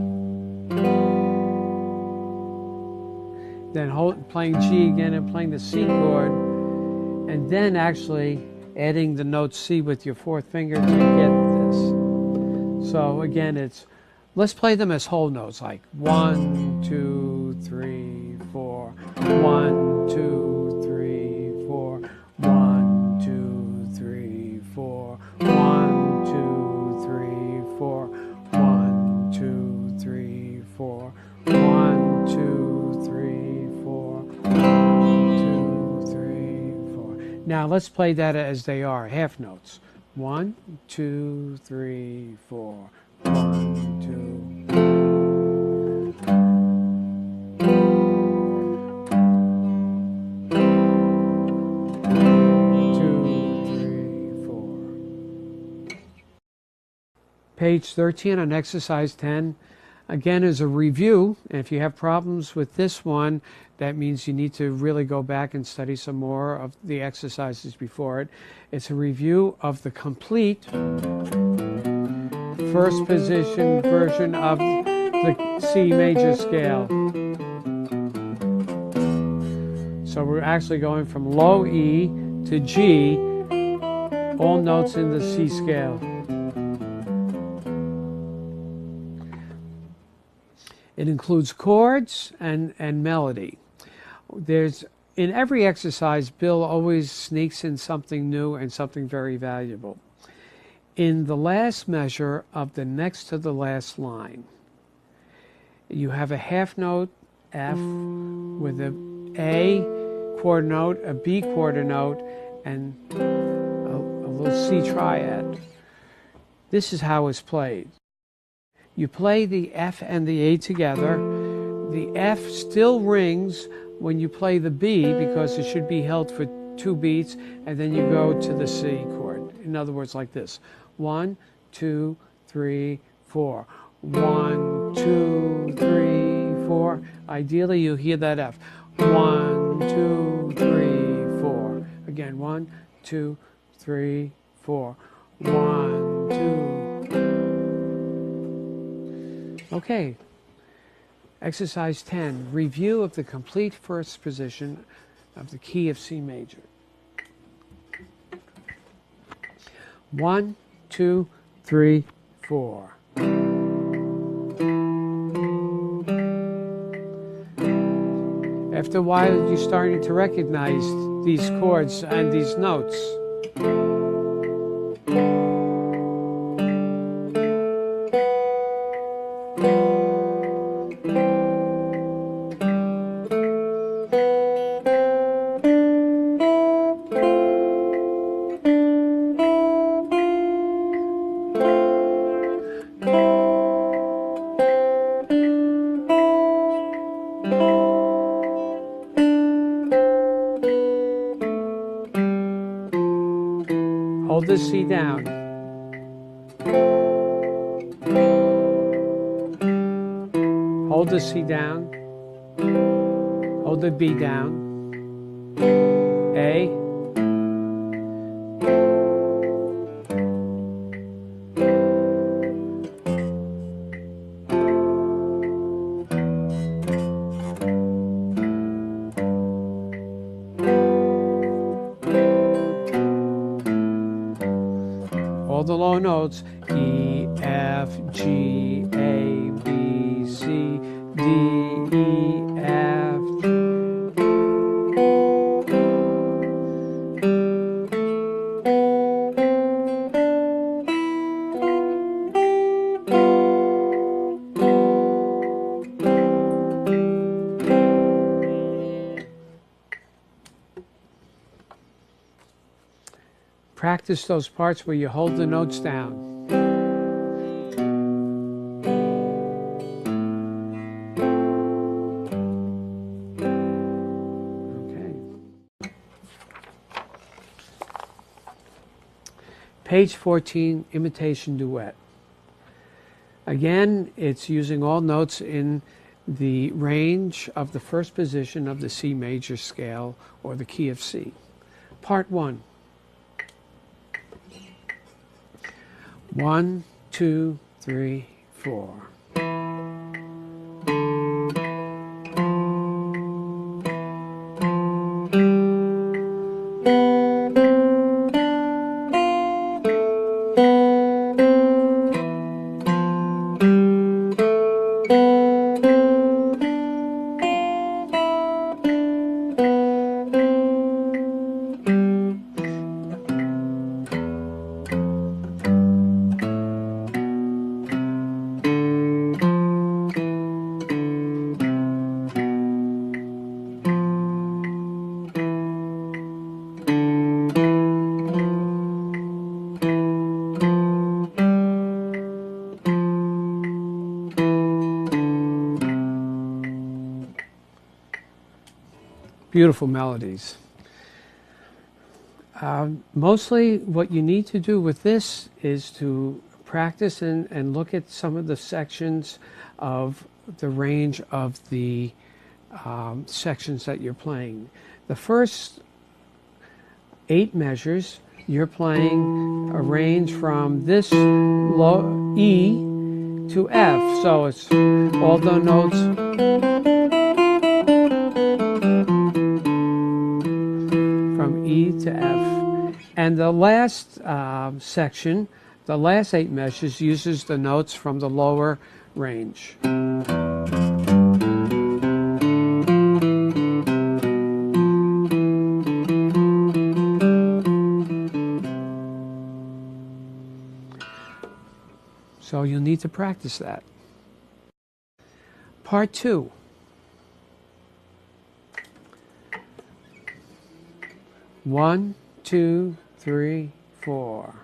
Then playing G again and playing the C chord, and then actually adding the note C with your 4th finger to get this. So again, let's play them as whole notes, like 1, 2, 3, 4, 1, 2, 3, 4, 1, 2, 3, 4, 1, 2, 3, 4, 1, 2, 3, 4, 1, 2, 3, 4, 1, 2, 3, 4. Now let's play that as they are, half notes. 1, 2, 3, 4, 1, 2. 2, 3, 4. Page 13 on exercise 10. Again, is a review, and if you have problems with this one, that means you need to really go back and study some more of the exercises before it. It's a review of the complete first position version of the C major scale. So we're actually going from low E to G, all notes in the C scale. It includes chords and melody. In every exercise, Bill always sneaks in something new and something very valuable. In the last measure of the next to the last line, you have a half note F with a A quarter note, a B quarter note, and a little C triad. This is how it's played. You play the F and the A together. The F still rings when you play the B because it should be held for 2 beats, and then you go to the C chord. In other words, like this. 1, 2, 3, 4. 1, 2, 3, 4. Ideally, you hear that F. 1, 2, 3, 4. Again, 1, 2, 3, 4. 1, 2. Okay, exercise 10, review of the complete first position of the key of C major. 1, 2, 3, 4. After a while, you're starting to recognize these chords and these notes. C down. Hold the C down. Hold the B down. A. All the low notes, E, F, G, A, B, C, D, E, F. Practice those parts where you hold the notes down. Okay. Page 14, Imitation Duet. Again, it's using all notes in the range of the first position of the C major scale or the key of C. Part 1. 1, 2, 3, 4. Beautiful melodies. Mostly what you need to do with this is to practice and look at some of the sections of the range of the sections that you're playing. The first 8 measures, you're playing a range from this low E to F. So it's all the notes from E to F. And the last section, the last 8 measures, uses the notes from the lower range. So you'll need to practice that. Part 2. One, two, three, four.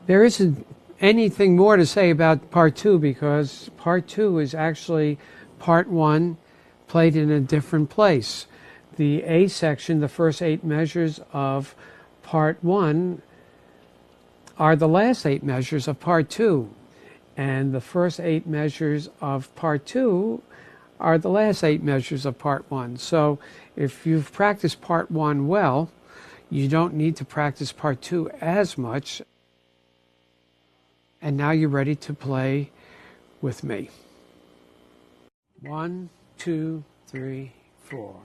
There isn't anything more to say about part 2 because part 2 is actually part 1 played in a different place. The A section, the first 8 measures of part 1 are the last 8 measures of part 2. And the first 8 measures of part 2 are the last 8 measures of part 1. So if you've practiced part 1 well, you don't need to practice part 2 as much. And now you're ready to play with me. 1, 2, 3, 4. 4.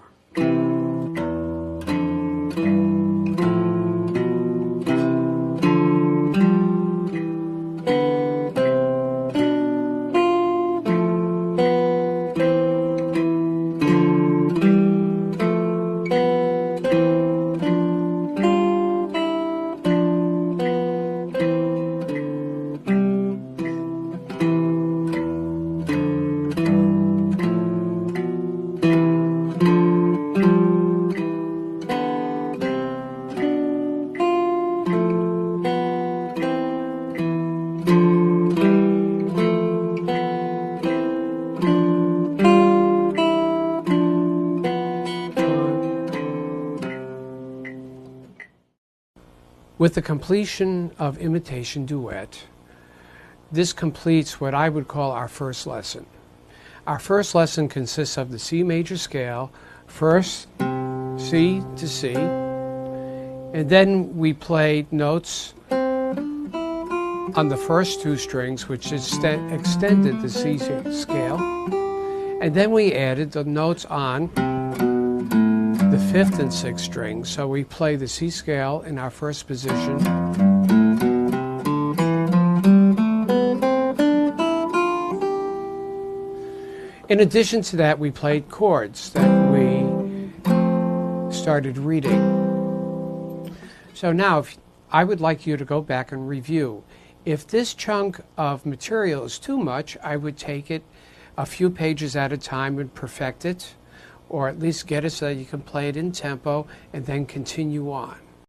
With the completion of Imitation Duet, this completes what I would call our first lesson. Our first lesson consists of the C major scale, first C to C, and then we played notes on the first 2 strings, which extended the C scale, and then we added the notes on the 5th and 6th strings. So we play the C scale in our first position, in addition to that, we played chords that we started reading. So now I would like you to go back and review. If this chunk of material is too much, I would take it a few pages at a time and perfect it, or at least get it so that you can play it in tempo and then continue on.